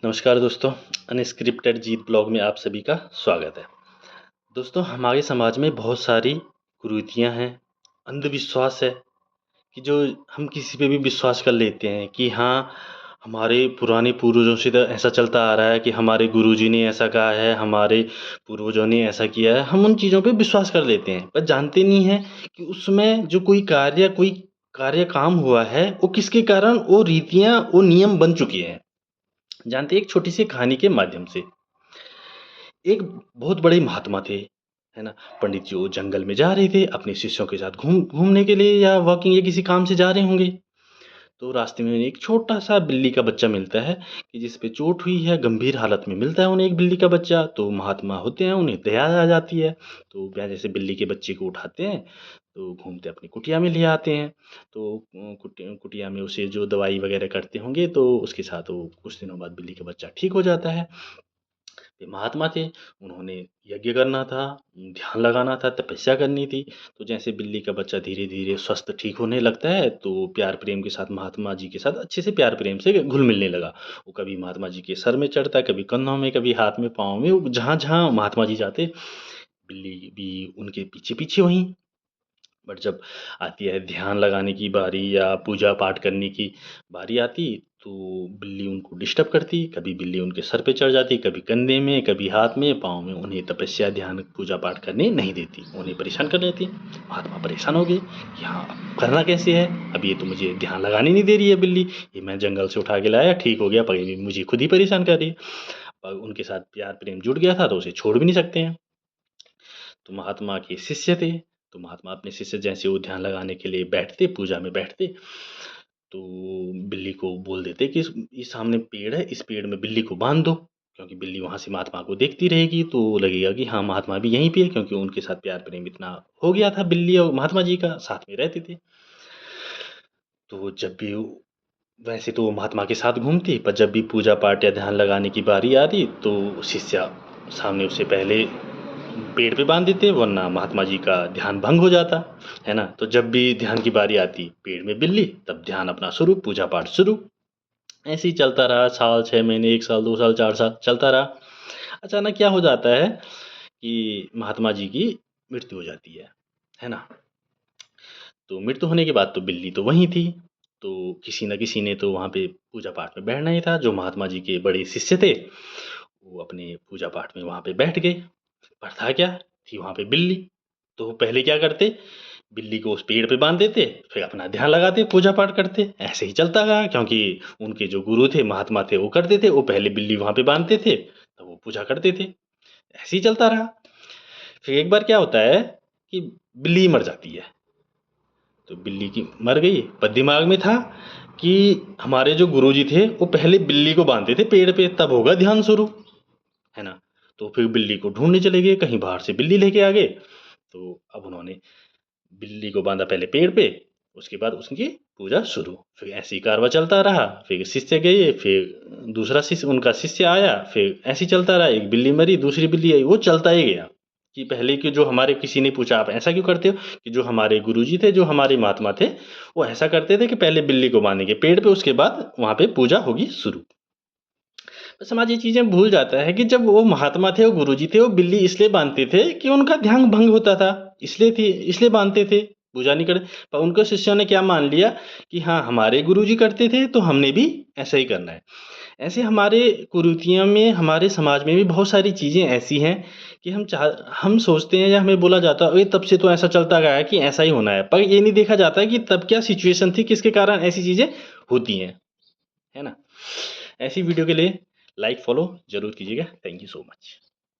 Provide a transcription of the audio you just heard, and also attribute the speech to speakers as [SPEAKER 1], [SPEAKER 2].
[SPEAKER 1] नमस्कार दोस्तों, अनस्क्रिप्टेड जीत ब्लॉग में आप सभी का स्वागत है। दोस्तों, हमारे समाज में बहुत सारी कुरीतियाँ हैं, अंधविश्वास है कि जो हम किसी पे भी विश्वास कर लेते हैं कि हाँ, हमारे पुराने पूर्वजों से तो ऐसा चलता आ रहा है कि हमारे गुरुजी ने ऐसा कहा है, हमारे पूर्वजों ने ऐसा किया है, हम उन चीज़ों पे विश्वास कर लेते हैं। पर जानते नहीं हैं कि उसमें जो कोई कार्य काम हुआ है, वो किसके कारण वो रीतियाँ, वो नियम बन चुके हैं। जानते हैं एक छोटी-सी कहानी के माध्यम से। एक बहुत बड़े महात्मा थे, है ना? पंडित जी वो जंगल में जा रहे थे अपने शिष्यों के साथ घूमने के लिए या वॉकिंग या किसी काम से जा रहे होंगे। तो रास्ते में उन्हें एक छोटा-सा बिल्ली का बच्चा मिलता है कि जिस पे चोट हुई है, गंभीर हालत में मिलता है उन्हें एक बिल्ली का बच्चा। तो महात्मा होते हैं, उन्हें दया आ जाती है। तो वह जैसे बिल्ली के बच्चे को उठाते हैं, तो घूमते अपनी कुटिया में ले आते हैं। तो कुटिया में उसे जो दवाई वगैरह करते होंगे, तो उसके साथ वो कुछ दिनों बाद बिल्ली का बच्चा ठीक हो जाता है। ये महात्मा थे, उन्होंने यज्ञ करना था, ध्यान लगाना था, तपस्या करनी थी। तो जैसे बिल्ली का बच्चा धीरे-धीरे स्वस्थ ठीक होने लगता है, तो प्यार प्रेम के साथ महात्मा जी के साथ अच्छे से प्यार प्रेम से घुल-मिलने लगा। वो कभी महात्मा जी के सर में चढ़ता, कभी कंधों में, कभी हाथ में, पाँव में, वो जहाँ-जहाँ महात्मा जी जाते, बिल्ली भी उनके पीछे-पीछे वहीं। बट जब आती है ध्यान लगाने की बारी या पूजा पाठ करने की बारी आती, तो बिल्ली उनको डिस्टर्ब करती। कभी बिल्ली उनके सर पे चढ़ जाती, कभी कंधे में, कभी हाथ में, पाँव में। उन्हें तपस्या, ध्यान, पूजा पाठ करने नहीं देती, उन्हें परेशान कर देती। महात्मा परेशान हो गए कि हाँ, अब करना कैसे है? अब ये तो मुझे ध्यान लगाने नहीं दे रही है बिल्ली, ये मैं जंगल से उठा के लाया, ठीक हो गया, पर ये मुझे खुद ही परेशान कर रही है। और उनके साथ प्यार प्रेम जुड़ गया था, तो उसे छोड़ भी नहीं सकते हैं। तो महात्मा के शिष्य थे, तो महात्मा अपने शिष्य जैसे वो ध्यान लगाने के लिए बैठते, पूजा में बैठते, तो बिल्ली को बोल देते कि ये सामने पेड़ है, इस पेड़ में बिल्ली को बाँध दो। क्योंकि बिल्ली वहाँ से महात्मा को देखती रहेगी, तो लगेगा कि हाँ, महात्मा भी यहीं पे है, क्योंकि उनके साथ प्यार प्रेम इतना हो गया था बिल्ली और महात्मा जी का, साथ में रहते थे। तो जब भी वो वैसे तो वो महात्मा के साथ घूमती, पर जब भी पूजा पाठ या ध्यान लगाने की बारी आती, तो शिष्य सामने उससे पहले पेड़ पे बाँध देते, वरना महात्मा जी का ध्यान भंग हो जाता, है ना? तो जब भी ध्यान की बारी आती, पेड़ में बिल्ली, तब ध्यान अपना शुरू, पूजा पाठ शुरू। ऐसे ही चलता रहा, साल, 6 महीने, 1 साल, 2 साल, 4 साल चलता रहा। अचानक क्या हो जाता है कि महात्मा जी की मृत्यु हो जाती है ना? तो मृत्यु होने के बाद तो बिल्ली तो वहीं थी, तो किसी न किसी ने तो वहाँ पे पूजा पाठ में बैठना ही था। जो महात्मा जी के बड़े शिष्य थे, वो अपने पूजा पाठ में वहाँ पे बैठ गए। पर था क्या? थी वहाँ पे बिल्ली। तो वो पहले क्या करते, बिल्ली को उस पेड़ पे बाँध देते, फिर अपना ध्यान लगाते, पूजा पाठ करते। ऐसे ही चलता रहा, क्योंकि उनके जो गुरु थे, महात्मा थे, वो करते थे। वो पहले बिल्ली वहाँ पे बाँधते थे, तब वो पूजा करते थे। ऐसे ही चलता रहा। फिर एक बार क्या होता है कि बिल्ली मर जाती है। तो बिल्ली की मर गई, पर दिमाग में था कि हमारे जो गुरुजी थे, वो पहले बिल्ली को बाँधते थे पेड़ पे, तब होगा ध्यान शुरू, है ना? तो फिर बिल्ली को ढूँढने चले गए, कहीं बाहर से बिल्ली लेके आ गए। तो अब उन्होंने बिल्ली को बाँधा पहले पेड़ पे, उसके बाद उसकी पूजा शुरू। फिर ऐसे ही कारवां चलता रहा, फिर शिष्य गए, फिर दूसरा शिष्य उनका शिष्य आया, फिर ऐसे ही चलता रहा। एक बिल्ली मरी, दूसरी बिल्ली आई, वो चलता ही गया कि पहले के जो हमारे किसी ने पूछा, "आप ऐसा क्यों करते हो?" कि जो हमारे गुरुजी थे, जो हमारे महात्मा थे, वो ऐसा करते थे कि पहले बिल्ली को बाँधेंगे पेड़ पे, उसके बाद वहाँ पे पूजा होगी शुरू। तो समाज ये चीज़ें भूल जाता है कि जब वो महात्मा थे, वो गुरुजी थे, वो बिल्ली इसलिए बाँधते थे कि उनका ध्यान भंग होता था, इसलिए बाँधते थे, पूजा नहीं कर पर उनके शिष्यों ने क्या मान लिया कि हाँ, हमारे गुरुजी करते थे, तो हमने भी ऐसा ही करना है। ऐसे हमारे कुरीतियों में, हमारे समाज में भी बहुत सारी चीज़ें ऐसी हैं कि हम सोचते हैं या हमें बोला जाता है, "अरे! तब से तो ऐसा चलता गया है कि ऐसा ही होना है।" पर ये नहीं देखा जाता है कि तब क्या सिचुएशन थी, किसके कारण ऐसी चीज़ें होती हैं, है ना? ऐसी वीडियो के लिए लाइक, फॉलो ज़रूर कीजिएगा। Thank you so much.